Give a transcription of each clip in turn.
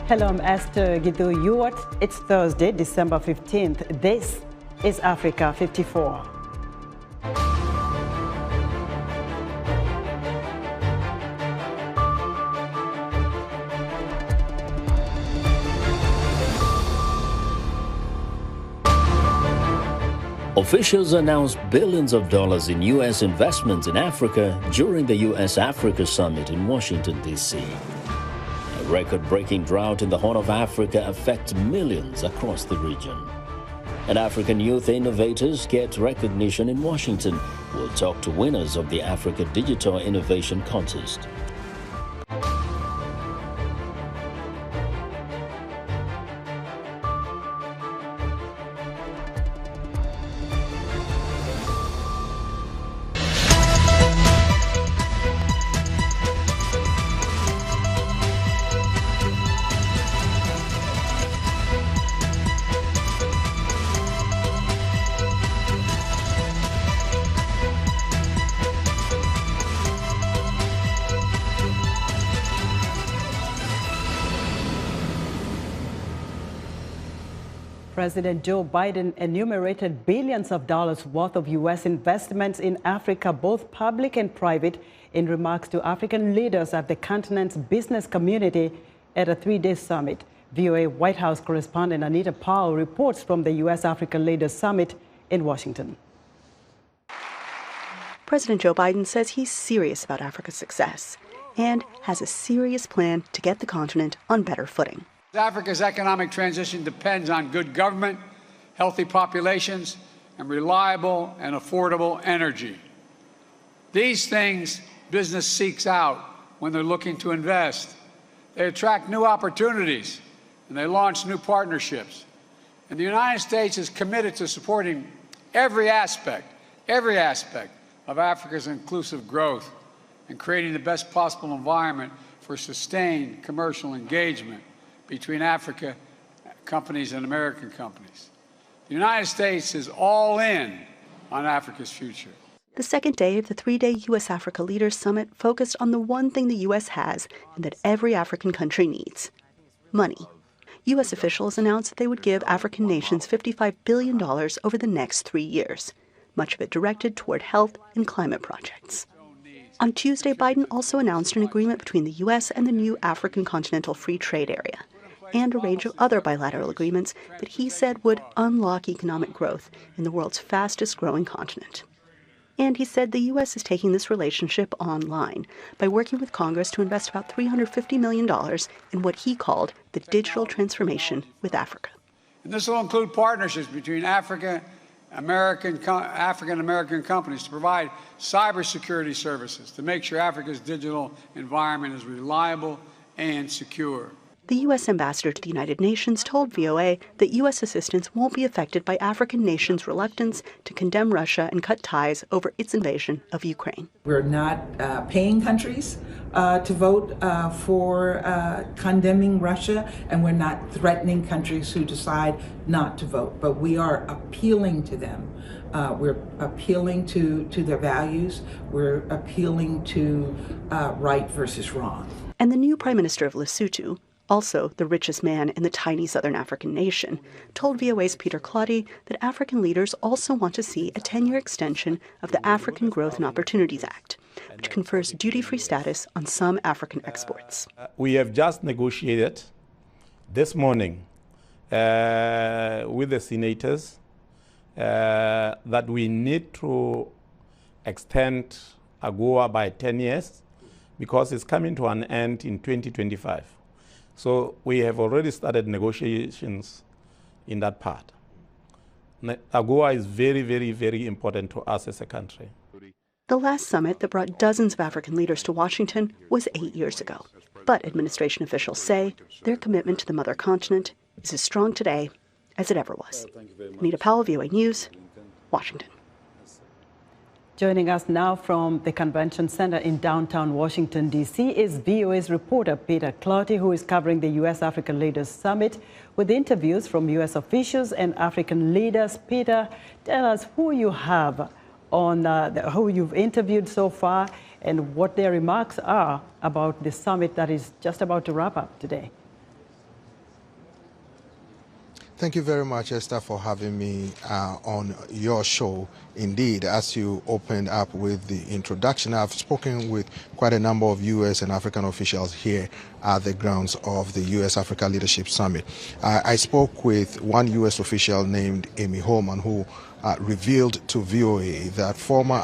Hello, I'm Esther Gidhu-Ewart. It's Thursday, December 15th. This is Africa 54. Officials announced billions of dollars in U.S. investments in Africa during the U.S. Africa summit in Washington, D.C. A record-breaking drought in the Horn of Africa affects millions across the region. And African youth innovators get recognition in Washington. We'll talk to winners of the Africa Digital Innovation Contest. President Joe Biden enumerated billions of dollars worth of U.S. investments in Africa, both public and private, in remarks to African leaders at the continent's business community at a three-day summit. VOA White House correspondent Anita Powell reports from the U.S. Africa Leaders Summit in Washington. President Joe Biden says he's serious about Africa's success and has a serious plan to get the continent on better footing. Africa's economic transition depends on good government, healthy populations, and reliable and affordable energy. These things business seeks out when they're looking to invest. They attract new opportunities, and they launch new partnerships. And the United States is committed to supporting every aspect of Africa's inclusive growth and creating the best possible environment for sustained commercial engagement between Africa companies and American companies. The United States is all in on Africa's future. The second day of the three-day U.S. Africa Leaders Summit focused on the one thing the U.S. has and that every African country needs: money. U.S. officials announced that they would give African nations $55 billion over the next 3 years, much of it directed toward health and climate projects. On Tuesday, Biden also announced an agreement between the U.S. and the new African Continental Free Trade Area, and a range of other bilateral agreements that he said would unlock economic growth in the world's fastest-growing continent. And he said the U.S. is taking this relationship online by working with Congress to invest about $350 million in what he called the digital transformation with Africa. And this will include partnerships between African-American companies to provide cybersecurity services to make sure Africa's digital environment is reliable and secure. The U.S. ambassador to the United Nations told VOA that U.S. assistance won't be affected by African nations' reluctance to condemn Russia and cut ties over its invasion of Ukraine. We're not paying countries to vote for condemning Russia, and we're not threatening countries who decide not to vote. But we are appealing to them. We're appealing to their values. We're appealing to right versus wrong. And the new Prime Minister of Lesotho, also the richest man in the tiny southern African nation, told VOA's Peter Claudy that African leaders also want to see a 10-year extension of the African Growth and Opportunities Act, which confers duty-free status on some African exports. We have just negotiated this morning with the senators that we need to extend AGOA by 10 years because it's coming to an end in 2025. So we have already started negotiations in that part. AGOA is very, very, very important to us as a country. The last summit that brought dozens of African leaders to Washington was 8 years ago. But administration officials say their commitment to the mother continent is as strong today as it ever was. Anita Powell, VOA News, Washington. Joining us now from the Convention Center in downtown Washington, D.C. is VOA's reporter Peter Claudy, who is covering the U.S. Africa Leaders Summit with interviews from U.S. officials and African leaders. Peter, tell us who you have on who you've interviewed so far and what their remarks are about the summit that is just about to wrap up today. Thank you very much, Esther, for having me on your show. Indeed, as you opened up with the introduction, I've spoken with quite a number of U.S. and African officials here at the grounds of the U.S. Africa Leadership Summit. I spoke with one U.S. official named Amy Holman, who revealed to VOA that former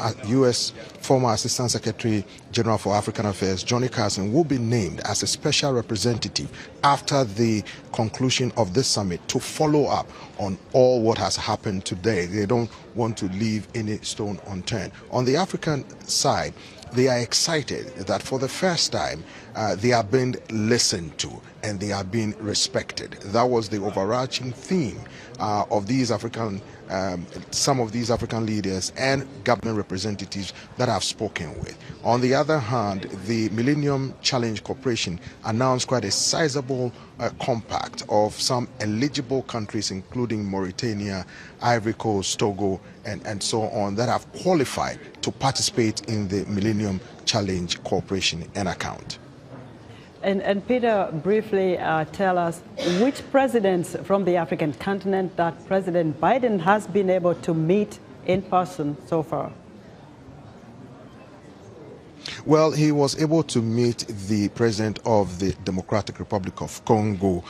Assistant Secretary General for African Affairs, Johnny Carson, will be named as a special representative after the conclusion of this summit to follow up on all what has happened today. They don't want to leave any stone unturned. On the African side, they are excited that for the first time they are being listened to and they are being respected. That was the overarching theme of these some of these African leaders and government representatives that I've spoken with. On the other hand, the Millennium Challenge Corporation announced quite a sizable compact of some eligible countries, including Mauritania, Ivory Coast, Togo, and so on, that have qualified to participate in the Millennium Challenge Corporation and account. And Peter, briefly tell us which presidents from the African continent that President Biden has been able to meet in person so far. Well, he was able to meet the president of the Democratic Republic of Congo,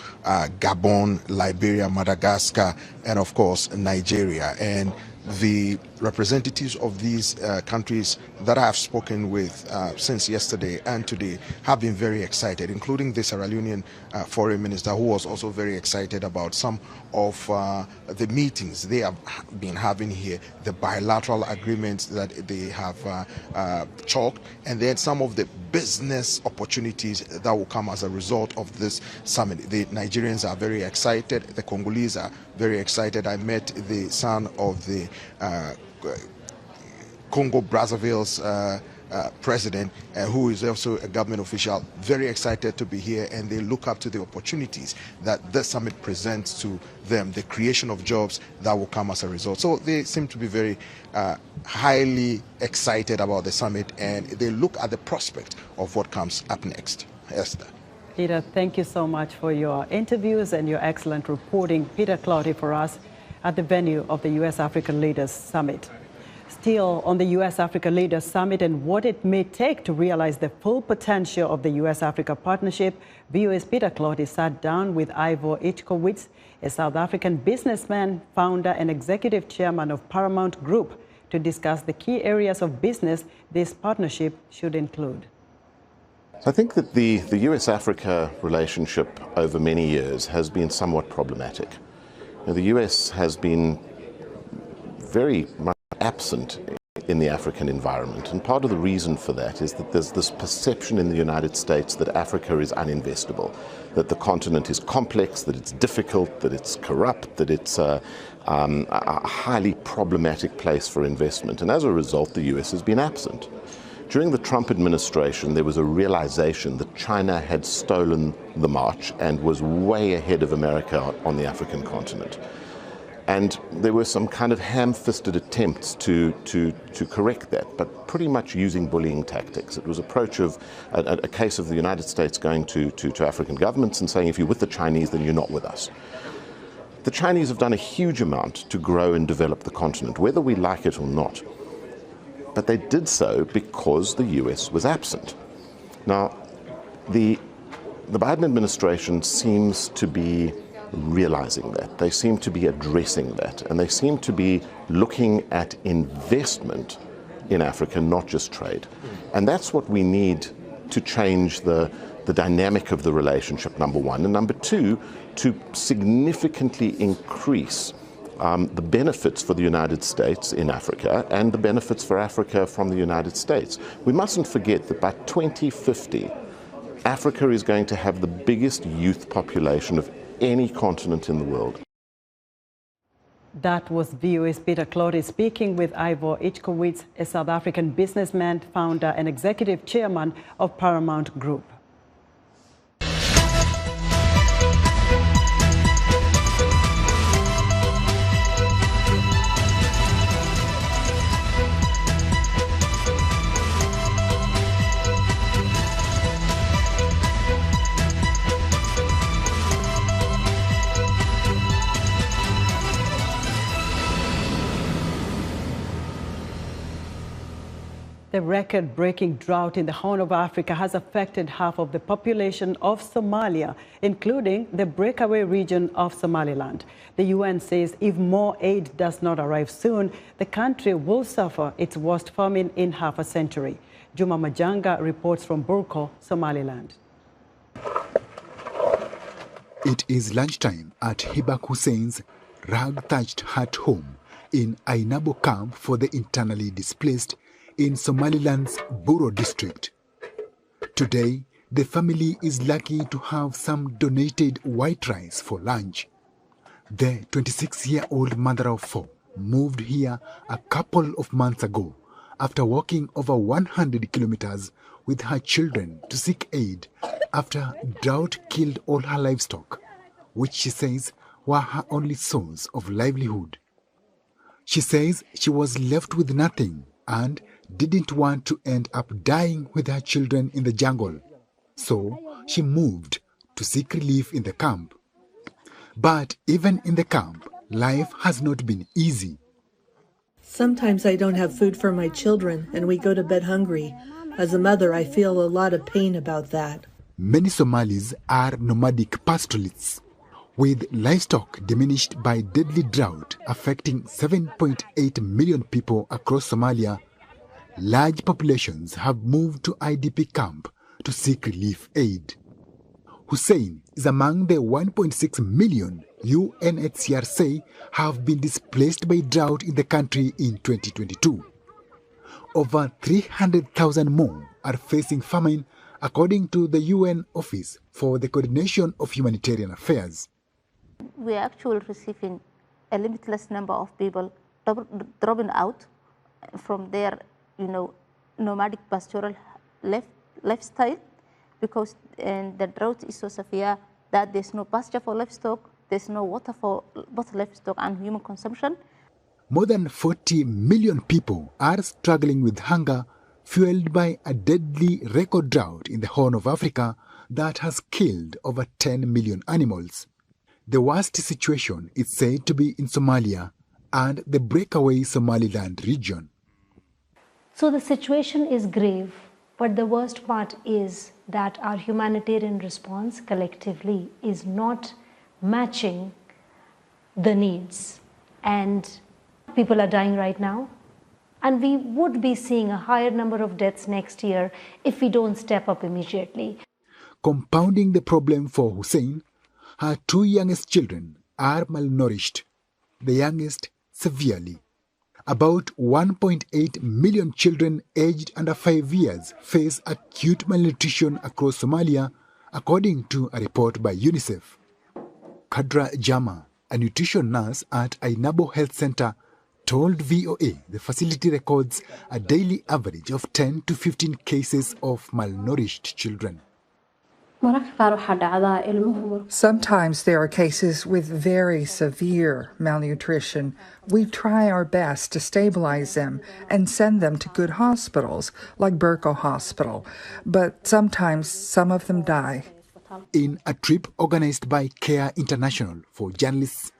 Gabon, Liberia, Madagascar, and of course Nigeria. And the representatives of these countries that I have spoken with since yesterday and today have been very excited, including the Sierra Leonean foreign minister, who was also very excited about some of the meetings they have been having here, the bilateral agreements that they have chalked, and then some of the business opportunities that will come as a result of this summit. The Nigerians are very excited. The Congolese are very excited. I met the son of the Congo Brazzaville's president, who is also a government official, very excited to be here, and they look up to the opportunities that this summit presents to them, the creation of jobs that will come as a result. So they seem to be very highly excited about the summit, and they look at the prospect of what comes up next. Esther. Peter, thank you so much for your interviews and your excellent reporting. Peter Cloughty for us at the venue of the U.S. African Leaders Summit. Still on the U.S. Africa Leaders Summit and what it may take to realize the full potential of the U.S. Africa partnership, VOA's Peter Cloughty sat down with Ivor Ichkowitz, a South African businessman, founder and executive chairman of Paramount Group, to discuss the key areas of business this partnership should include. I think that the U.S.-Africa relationship over many years has been somewhat problematic. The U.S. has been very much absent in the African environment, and part of the reason for that is that there's this perception in the United States that Africa is uninvestable, that the continent is complex, that it's difficult, that it's corrupt, that it's a highly problematic place for investment, and as a result the U.S. has been absent. During the Trump administration, there was a realization that China had stolen the march and was way ahead of America on the African continent. And there were some kind of ham-fisted attempts to correct that, but pretty much using bullying tactics. It was a case of the United States going to African governments and saying, if you're with the Chinese, then you're not with us. The Chinese have done a huge amount to grow and develop the continent, whether we like it or not. But they did so because the U.S. was absent. Now, the Biden administration seems to be realizing that. They seem to be addressing that, and they seem to be looking at investment in Africa, not just trade. And that's what we need to change the dynamic of the relationship, number one. And number two, to significantly increase the benefits for the United States in Africa and the benefits for Africa from the United States. We mustn't forget that by 2050, Africa is going to have the biggest youth population of any continent in the world. That was VOA's Peter Cloughty speaking with Ivor Ichkowitz, a South African businessman, founder and executive chairman of Paramount Group. The record-breaking drought in the Horn of Africa has affected half of the population of Somalia, including the breakaway region of Somaliland. The UN says if more aid does not arrive soon, the country will suffer its worst famine in half a century. Juma Majanga reports from Burko, Somaliland. It is lunchtime at Hibak Hussein's rag-thatched hut home in Ainabo camp for the internally displaced in Somaliland's Buro district. Today, the family is lucky to have some donated white rice for lunch. The 26-year-old mother of four moved here a couple of months ago after walking over 100 kilometers with her children to seek aid after drought killed all her livestock, which she says were her only source of livelihood. She says she was left with nothing and didn't want to end up dying with her children in the jungle. So she moved to seek relief in the camp. But even in the camp, life has not been easy. Sometimes I don't have food for my children and we go to bed hungry. As a mother, I feel a lot of pain about that. Many Somalis are nomadic pastoralists, with livestock diminished by deadly drought affecting 7.8 million people across Somalia. Large populations have moved to IDP camp to seek relief aid. Hussein is among the 1.6 million UNHCR say have been displaced by drought in the country in 2022. Over 300,000 more are facing famine, according to the UN Office for the Coordination of Humanitarian Affairs. We are actually receiving a limitless number of people dropping out from their, nomadic pastoral lifestyle, because the drought is so severe that there's no pasture for livestock, there's no water for both livestock and human consumption. More than 40 million people are struggling with hunger, fueled by a deadly record drought in the Horn of Africa that has killed over 10 million animals. The worst situation is said to be in Somalia and the breakaway Somaliland region. So the situation is grave, but the worst part is that our humanitarian response collectively is not matching the needs. And people are dying right now. And we would be seeing a higher number of deaths next year if we don't step up immediately. Compounding the problem for Hussein, her two youngest children are malnourished, the youngest severely. About 1.8 million children aged under 5 years face acute malnutrition across Somalia, according to a report by UNICEF. Kadra Jama, a nutrition nurse at Ainabo Health Center, told VOA the facility records a daily average of 10 to 15 cases of malnourished children. Sometimes there are cases with very severe malnutrition. We try our best to stabilize them and send them to good hospitals, like Burko Hospital, but sometimes some of them die. In a trip organized by Care International for journalists,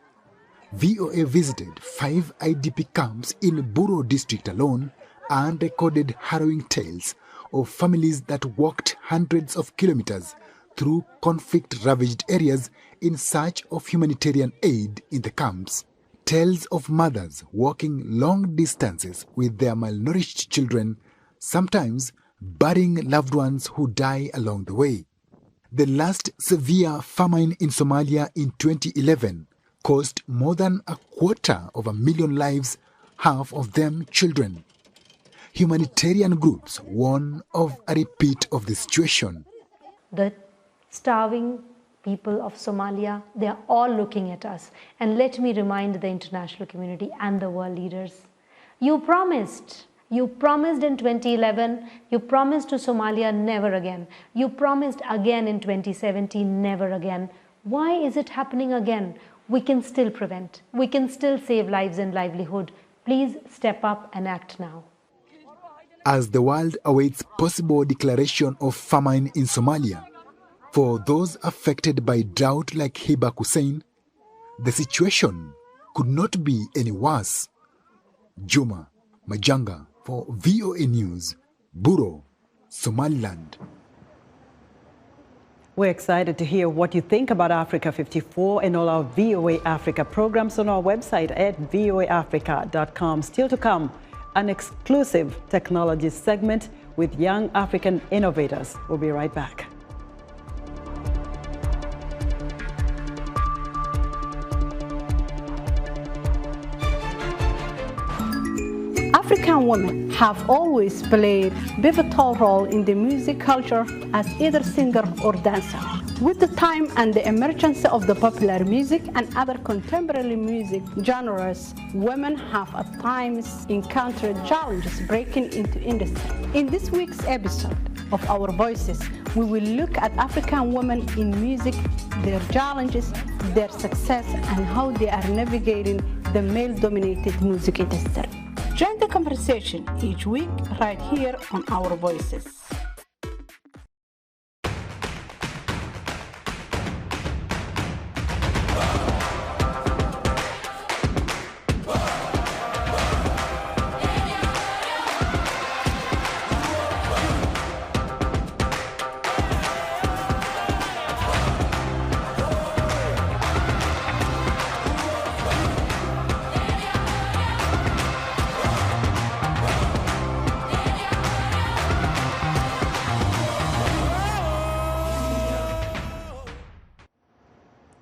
VOA visited 5 IDP camps in Buro district alone and recorded harrowing tales of families that walked hundreds of kilometers through conflict-ravaged areas in search of humanitarian aid in the camps. Tales of mothers walking long distances with their malnourished children, sometimes burying loved ones who die along the way. The last severe famine in Somalia in 2011 cost more than 250,000 lives, half of them children. Humanitarian groups warn of a repeat of the situation. The starving people of Somalia, they are all looking at us. And let me remind the international community and the world leaders. You promised in 2011, you promised to Somalia never again. You promised again in 2017, never again. Why is it happening again? We can still prevent. We can still save lives and livelihood. Please step up and act now. As the world awaits possible declaration of famine in Somalia, for those affected by drought like Hibak Hussein, the situation could not be any worse. Juma Majanga for VOA News, Buro, Somaliland. We're excited to hear what you think about Africa 54 and all our VOA Africa programs on our website at voaafrica.com. Still to come, an exclusive technology segment with young African innovators. We'll be right back. African women have always played a pivotal role in the music culture as either singer or dancer. With the time and the emergence of the popular music and other contemporary music genres, women have at times encountered challenges breaking into industry. In this week's episode of Our Voices, we will look at African women in music, their challenges, their success, and how they are navigating the male-dominated music industry. Join the conversation each week right here on Our Voices.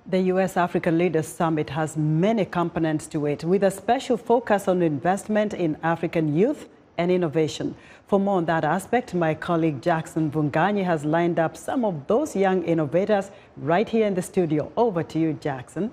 The U.S. Africa Leaders Summit has many components to it, with a special focus on investment in African youth and innovation. For more on that aspect, my colleague Jackson Vunganyi has lined up some of those young innovators right here in the studio. Over to you, Jackson.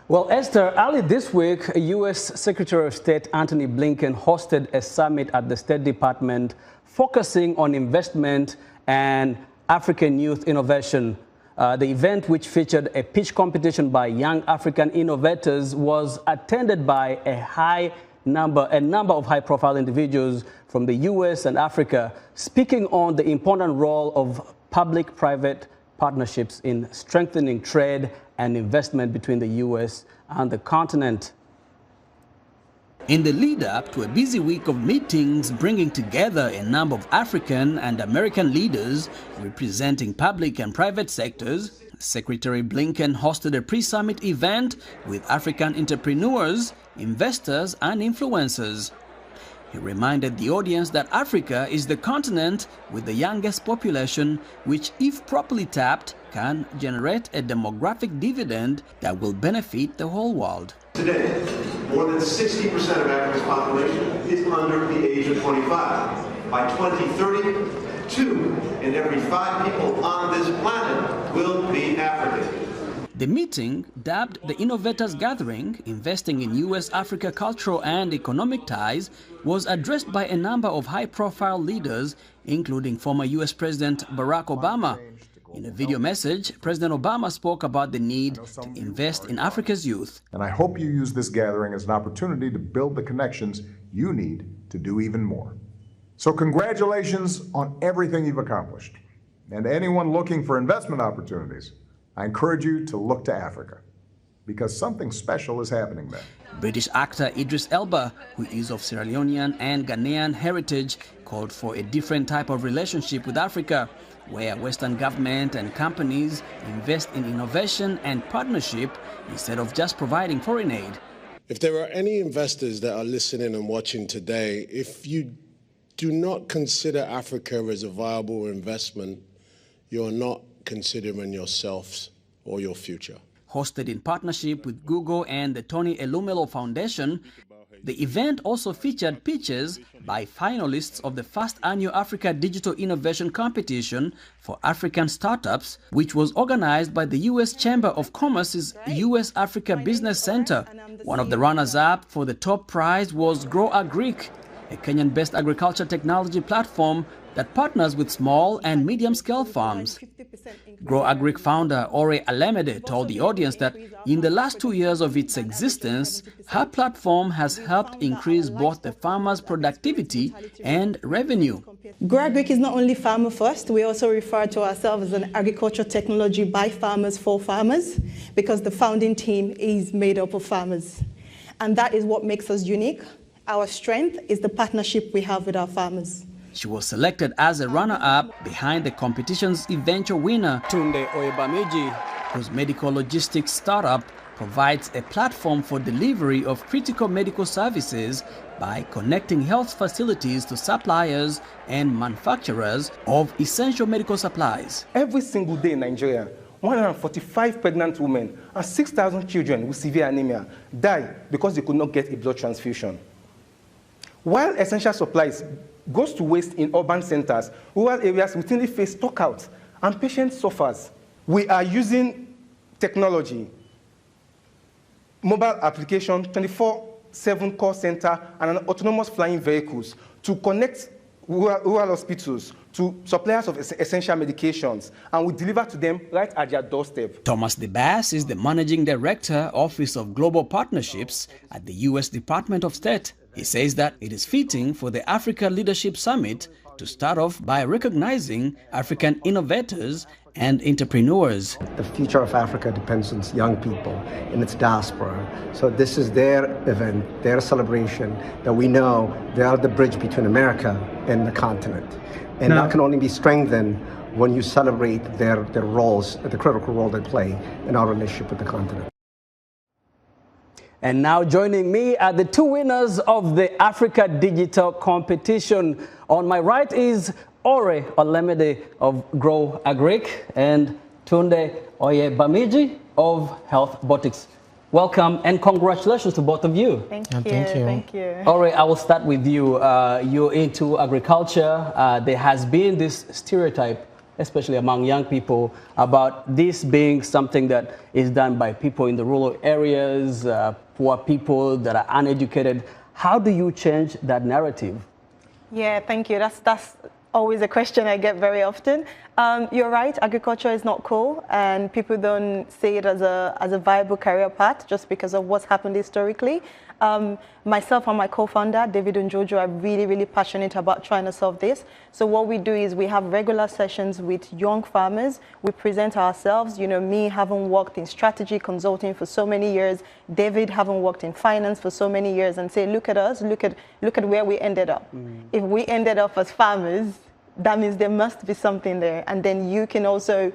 Well, Esther, early this week, U.S. Secretary of State Antony Blinken hosted a summit at the State Department focusing on investment and African youth innovation. The event, which featured a pitch competition by young African innovators, was attended by a number of high-profile individuals from the U.S. and Africa, speaking on the important role of public-private partnerships in strengthening trade and investment between the U.S. and the continent. In the lead-up to a busy week of meetings bringing together a number of African and American leaders representing public and private sectors, Secretary Blinken hosted a pre-summit event with African entrepreneurs, investors, and influencers. He reminded the audience that Africa is the continent with the youngest population, which, if properly tapped, can generate a demographic dividend that will benefit the whole world. Today, more than 60% of Africa's population is under the age of 25. By 2030, 2 in every 5 people on this planet will be African. The meeting, dubbed the Innovators Gathering, investing in U.S. Africa cultural and economic ties, was addressed by a number of high-profile leaders, including former U.S. President Barack Obama. In a video message, President Obama spoke about the need to invest in Africa's youth. And I hope you use this gathering as an opportunity to build the connections you need to do even more. So congratulations on everything you've accomplished. And anyone looking for investment opportunities, I encourage you to look to Africa, because something special is happening there. British actor Idris Elba, who is of Sierra Leonean and Ghanaian heritage, called for a different type of relationship with Africa, where Western government and companies invest in innovation and partnership instead of just providing foreign aid. If there are any investors that are listening and watching today, if you do not consider Africa as a viable investment, you're not considering yourselves or your future. Hosted in partnership with Google and the Tony Elumelu Foundation, the event also featured pitches by finalists of the first annual Africa Digital Innovation Competition for African Startups, which was organized by the U.S. Chamber of Commerce's U.S. Africa Business Center. One of the runners-up for the top prize was Grow Agric, a Kenyan-based agriculture technology platform that partners with small and medium-scale farms. Grow Agric founder Ore Alemede told the audience that in the last 2 years of its existence, her platform has helped increase both the farmers' productivity and revenue. Grow Agric is not only farmer first, we also refer to ourselves as an agriculture technology by farmers for farmers, because the founding team is made up of farmers. And that is what makes us unique. Our strength is the partnership we have with our farmers. She was selected as a runner-up behind the competition's eventual winner, Tunde Oyebamiji, whose medical logistics startup provides a platform for delivery of critical medical services by connecting health facilities to suppliers and manufacturers of essential medical supplies. Every single day in Nigeria, 145 pregnant women and 6,000 children with severe anemia die because they could not get a blood transfusion. While essential supplies goes to waste in urban centers, rural areas routinely face stockouts and patients suffer. We are using technology, mobile application, 24/7 call center, and autonomous flying vehicles to connect rural hospitals to suppliers of essential medications, and we deliver to them right at their doorstep. Thomas DeBass is the Managing Director, Office of Global Partnerships at the U.S. Department of State. He says that it is fitting for the Africa Leadership Summit to start off by recognizing African innovators and entrepreneurs. The future of Africa depends on young people in its diaspora. So this is their event, their celebration, that we know they are the bridge between America and the continent. And that can only be strengthened when you celebrate their roles, the critical role they play in our relationship with the continent. And now joining me are the two winners of the Africa Digital Competition. On my right is Ore Olemide of Grow Agric and Tunde Oyebamiji of Health Botics. Welcome and congratulations to both of you. Thank you. Thank you. Ore, I will start with you. You're into agriculture. There has been this stereotype, especially among young people, about this being something that is done by people in the rural areas, poor people that are uneducated. How do you change that narrative? Yeah, thank you. That's always a question I get very often. You're right, agriculture is not cool, and people don't see it as a viable career path just because of what's happened historically. Myself and my co-founder, David and Jojo, are really, really passionate about trying to solve this. So what we do is we have regular sessions with young farmers. We present ourselves, you know, me having worked in strategy consulting for so many years, David having worked in finance for so many years, and say, look at us, look at where we ended up. If we ended up as farmers, that means there must be something there. And then you can also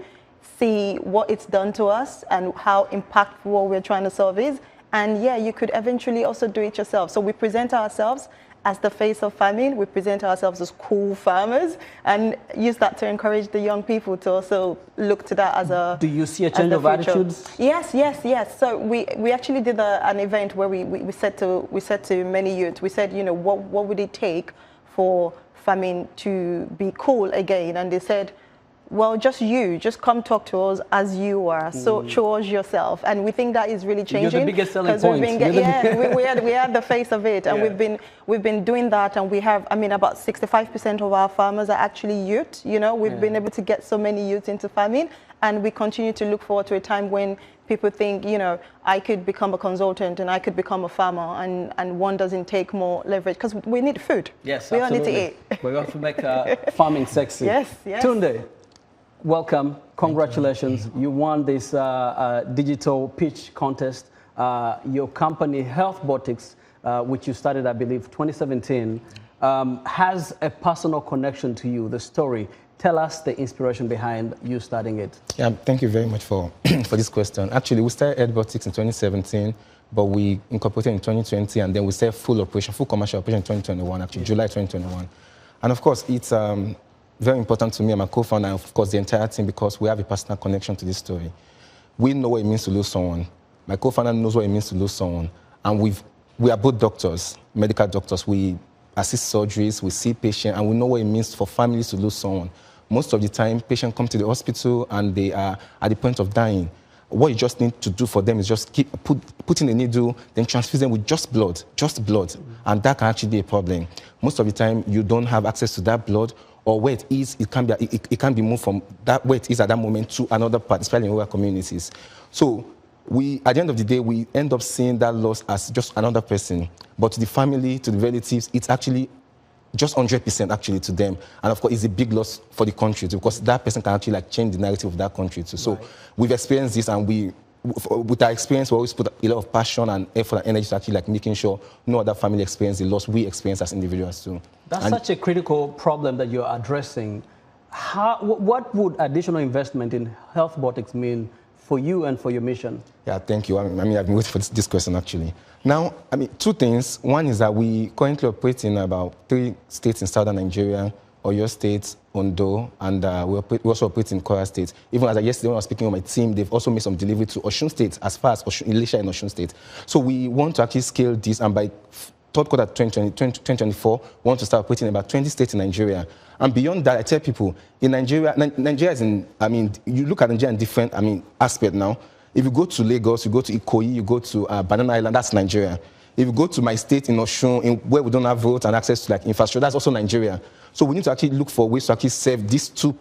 see what it's done to us and how impactful what we're trying to solve is. And yeah, you could eventually also do it yourself. So we present ourselves as the face of farming. We present ourselves as cool farmers and use that to encourage the young people to also look to that as a... Do you see a change of attitudes? Yes, yes, yes. So we actually did an event where we said to many youth, we said, you know, what would it take for farming to be cool again? And they said, well, just come talk to us as you are. So show us yourself. And we think that is really changing. You're the biggest selling point. We are the face of it. And we've been doing that. And we have, I mean, about 65% of our farmers are actually youth. You know, we've been able to get so many youth into farming. And we continue to look forward to a time when people think, you know, I could become a consultant and I could become a farmer, and one doesn't take more leverage because we need food. Yes, we absolutely. all need to eat. We have to make farming sexy. Yes, yes. Tunde, welcome. Congratulations. You won this digital pitch contest. Your company, Health Botics, which you started, I believe, 2017, has a personal connection to you, the story. Tell us the inspiration behind you starting it. Yeah, thank you very much for this question. Actually, we started Health Botics in 2017, but we incorporated in 2020, and then we started full commercial operation in 2021, actually, July 2021. And of course, it's very important to me and my co-founder, and of course the entire team, because we have a personal connection to this story. We know what it means to lose someone. My co-founder knows what it means to lose someone. And we are both doctors, medical doctors. We assist surgeries, we see patients, and we know what it means for families to lose someone. Most of the time, patients come to the hospital and they are at the point of dying. What you just need to do for them is just put in a needle, then transfuse them with just blood. And that can actually be a problem. Most of the time, you don't have access to that blood, or where it is, it can be moved from that where it is at that moment to another part, especially in rural communities. So at the end of the day, we end up seeing that loss as just another person. But to the family, to the relatives, it's actually just 100% actually to them. And of course, it's a big loss for the country too, because that person can actually like change the narrative of that country too. So we've experienced this, and we with our experience, we always put a lot of passion and effort and energy to actually like making sure no other family experience the loss we experience as individuals too. That's such a critical problem that you're addressing. What would additional investment in health robotics mean for you and for your mission? Yeah, thank you. I mean, I've been waiting for this question actually. Now, I mean, two things. One is that we currently operate in about 3 states in southern Nigeria, Oyo State, Ondo, and we also operate in Kwara State. Even as yesterday when I was speaking with my team, they've also made some delivery to Osun State, as far as Elisha and Osun State. So we want to actually scale this, and by third quarter 2024, we want to start operating in about 20 states in Nigeria. And beyond that, I tell people, in Nigeria, Nigeria is in, I mean, you look at Nigeria in different, I mean, aspects now. If you go to Lagos, you go to Ikoyi, you go to Banana Island, that's Nigeria. If you go to my state in Osun, where we don't have roads and access to like infrastructure, that's also Nigeria. So we need to actually look for ways to actually serve these two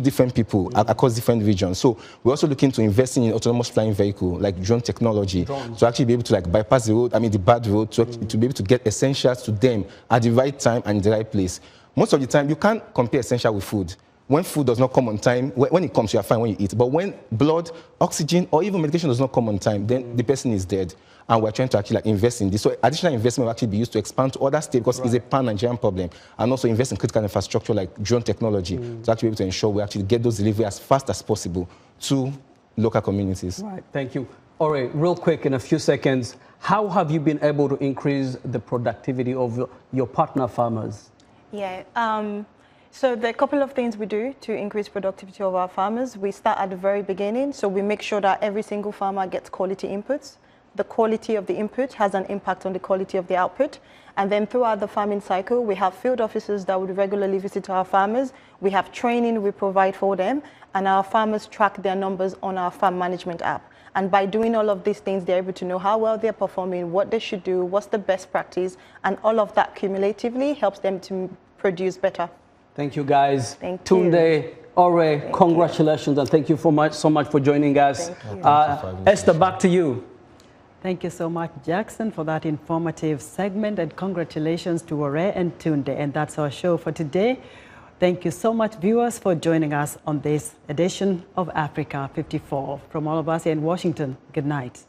different people across different regions. So we're also looking to invest in autonomous flying vehicle, like drone technology, to actually be able to like bypass the road, I mean the bad road, to be able to get essentials to them at the right time and the right place. Most of the time, you can't compare essential with food. When food does not come on time, when it comes, you are fine when you eat. But when blood, oxygen, or even medication does not come on time, then the person is dead. And we're trying to actually like invest in this. So additional investment will actually be used to expand to other states because it's a pan-Nigerian problem. And also invest in critical infrastructure like drone technology to actually be able to ensure we actually get those delivery as fast as possible to local communities. Right, thank you. Ore, real quick in a few seconds, how have you been able to increase the productivity of your partner farmers? Yeah, so there are a couple of things we do to increase productivity of our farmers. We start at the very beginning, so we make sure that every single farmer gets quality inputs. The quality of the input has an impact on the quality of the output. And then throughout the farming cycle, we have field officers that would regularly visit our farmers. We have training we provide for them, and our farmers track their numbers on our farm management app. And by doing all of these things, they're able to know how well they're performing, what they should do, what's the best practice, and all of that cumulatively helps them to produce better. Thank you, guys. Thank Tunde, Ore, congratulations, and thank you so much for joining us. Esther, back to you. Thank you so much, Jackson, for that informative segment, and congratulations to Ore and Tunde. And that's our show for today. Thank you so much, viewers, for joining us on this edition of Africa 54. From all of us here in Washington, good night.